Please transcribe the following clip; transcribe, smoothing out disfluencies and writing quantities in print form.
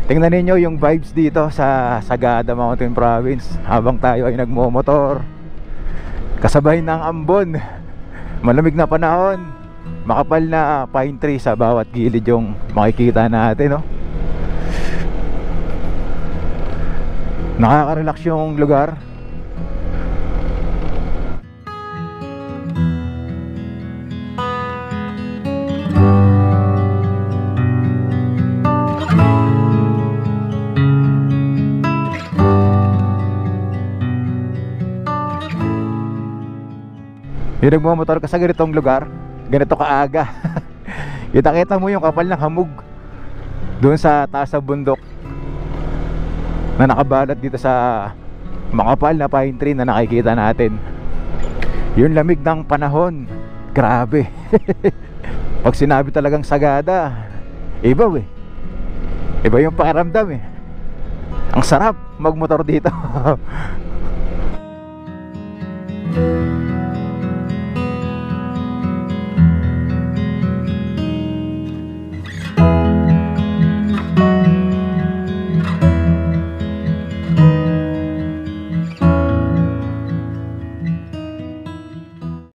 Tingnan ninyo yung vibes dito sa Sagada Mountain Province habang tayo ay nagmomotor kasabay ng ambon. Malamig na panahon, makapal na pine tree sa bawat gilid yung makikita natin, no? Nakaka-relax yung lugar. Yung nagmamotor ka sa ganitong lugar, ganito kaaga kita-kita mo yung kapal ng hamog doon sa taas sa bundok na nakabalat dito sa makapal na pine tree na nakikita natin. Yung lamig ng panahon, grabe. Pag sinabi talagang Sagada, iba iba yung pakiramdam. Ang sarap magmotor dito.